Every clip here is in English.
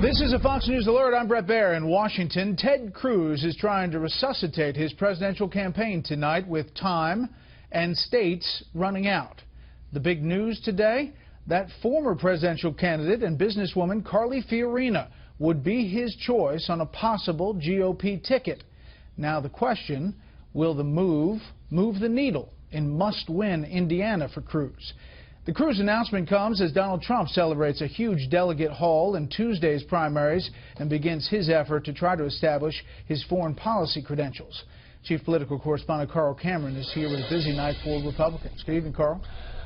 This is a Fox News Alert. I'm Brett Baer in Washington. Ted Cruz is trying to resuscitate his presidential campaign tonight with time and states running out. The big news today, that former presidential candidate and businesswoman Carly Fiorina would be his choice on a possible GOP ticket. Now the question, will the move the needle in must-win Indiana for Cruz? The Cruz announcement comes as Donald Trump celebrates a huge delegate haul in Tuesday's primaries and begins his effort to try to establish his foreign policy credentials. Chief Political Correspondent Carl Cameron is here with a busy night for Republicans. Good evening, Carl.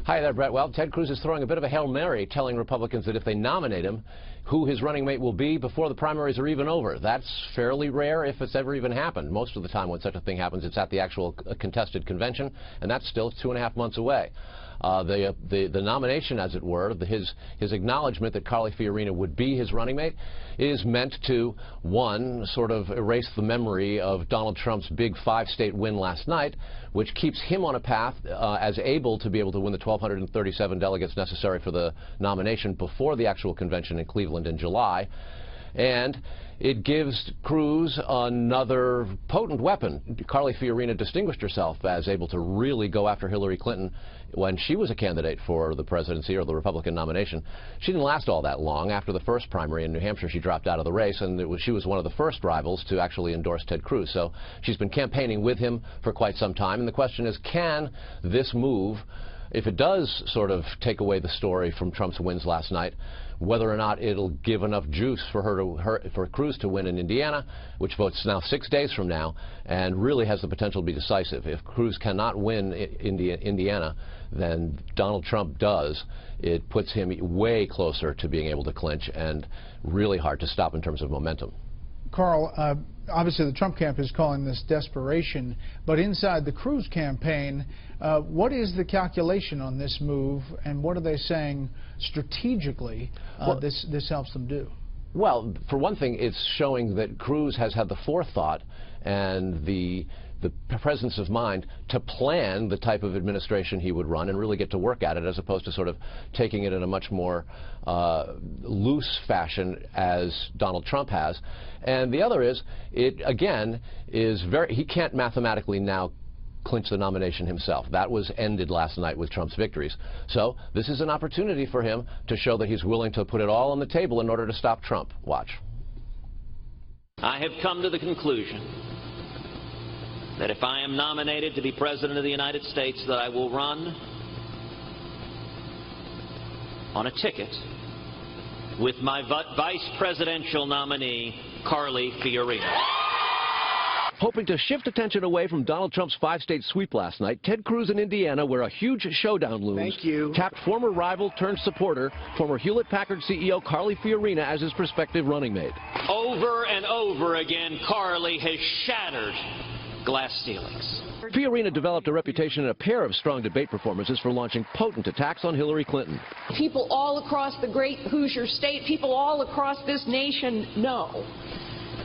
Hi there, Brett. Well, Ted Cruz is throwing a bit of a Hail Mary, telling Republicans that if they nominate him, who his running mate will be before the primaries are even over. That's fairly rare if it's ever even happened. Most of the time when such a thing happens, it's at the actual contested convention, and that's still 2.5 months away. The nomination, as it were, his acknowledgement that Carly Fiorina would be his running mate is meant to, one, sort of erase the memory of Donald Trump's big 5-state win last night, which keeps him on a path as able to be able to win the 1,237 delegates necessary for the nomination before the actual convention in Cleveland in July. And it gives Cruz another potent weapon. Carly Fiorina distinguished herself as able to really go after Hillary Clinton when she was a candidate for the presidency or the Republican nomination. She didn't last all that long. After the first primary in New Hampshire, she dropped out of the race, and she was one of the first rivals to actually endorse Ted Cruz. So she's been campaigning with him for quite some time, and the question is, can this move, if it does sort of take away the story from Trump's wins last night, whether or not it'll give enough juice for Cruz to win in Indiana, which votes now 6 days from now, and really has the potential to be decisive. If Cruz cannot win Indiana, then Donald Trump does. It puts him way closer to being able to clinch and really hard to stop in terms of momentum. Carl, obviously the Trump camp is calling this desperation, but inside the Cruz campaign, what is the calculation on this move, and what are they saying strategically this helps them do? Well, for one thing, it's showing that Cruz has had the forethought and the presence of mind to plan the type of administration he would run and really get to work at it, as opposed to sort of taking it in a much more loose fashion as Donald Trump has. And the other is, it again is he can't mathematically now clinch the nomination himself. That was ended last night with Trump's victories. So this is an opportunity for him to show that he's willing to put it all on the table in order to stop Trump. Watch. I have come to the conclusion that if I am nominated to be President of the United States, that I will run on a ticket with my vice presidential nominee, Carly Fiorina. Hoping to shift attention away from Donald Trump's 5-state sweep last night, Ted Cruz in Indiana, where a huge showdown looms, tapped former rival turned supporter, former Hewlett-Packard CEO Carly Fiorina as his prospective running mate. Over and over again, Carly has shattered glass ceilings. Fiorina developed a reputation in a pair of strong debate performances for launching potent attacks on Hillary Clinton. People all across the great Hoosier state, people all across this nation know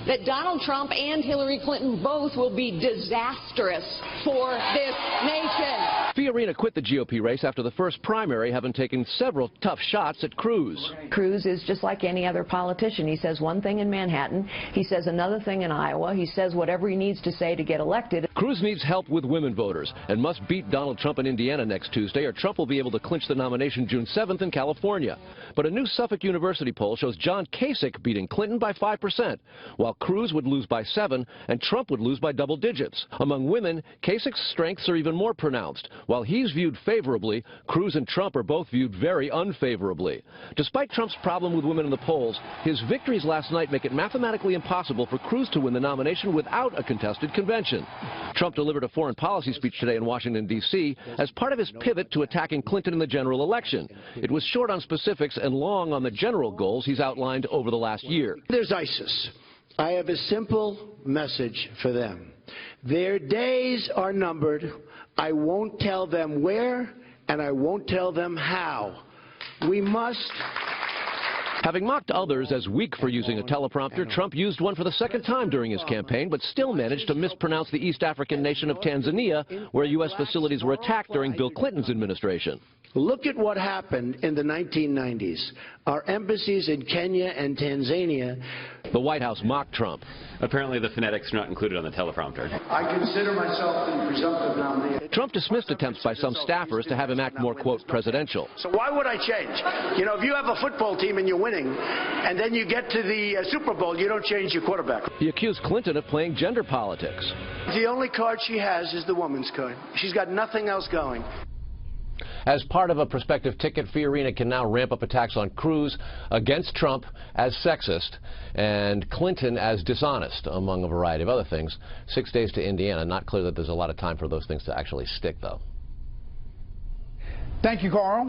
that Donald Trump and Hillary Clinton both will be disastrous for this nation. Fiorina quit the GOP race after the first primary, having taken several tough shots at Cruz. Cruz is just like any other politician. He says one thing in Manhattan, he says another thing in Iowa, he says whatever he needs to say to get elected. Cruz needs help with women voters and must beat Donald Trump in Indiana next Tuesday, or Trump will be able to clinch the nomination June 7th in California. But a new Suffolk University poll shows John Kasich beating Clinton by 5%, while Cruz would lose by 7% and Trump would lose by double digits. Among women, Kasich's strengths are even more pronounced. While he's viewed favorably, Cruz and Trump are both viewed very unfavorably. Despite Trump's problem with women in the polls, his victories last night make it mathematically impossible for Cruz to win the nomination without a contested convention. Trump delivered a foreign policy speech today in Washington, D.C. as part of his pivot to attacking Clinton in the general election. It was short on specifics and long on the general goals he's outlined over the last year. There's ISIS. I have a simple message for them. Their days are numbered. I won't tell them where, and I won't tell them how. We must Having mocked others as weak for using a teleprompter, Trump used one for the second time during his campaign, but still managed to mispronounce the East African nation of Tanzania, where U.S. facilities were attacked during Bill Clinton's administration. Look at what happened in the 1990s. Our embassies in Kenya and Tanzania. The White House mocked Trump. Apparently the phonetics are not included on the teleprompter. I consider myself the presumptive nominee. Trump dismissed attempts by some staffers to have him act more, quote, presidential. So why would I change? You know, if you have a football team and you're winning, and then you get to the Super Bowl, you don't change your quarterback. He accused Clinton of playing gender politics. The only card she has is the woman's card. She's got nothing else going. As part of a prospective ticket, Fiorina can now ramp up attacks on Cruz against Trump as sexist and Clinton as dishonest, among a variety of other things. 6 days to Indiana. Not clear that there's a lot of time for those things to actually stick, though. Thank you, Carl.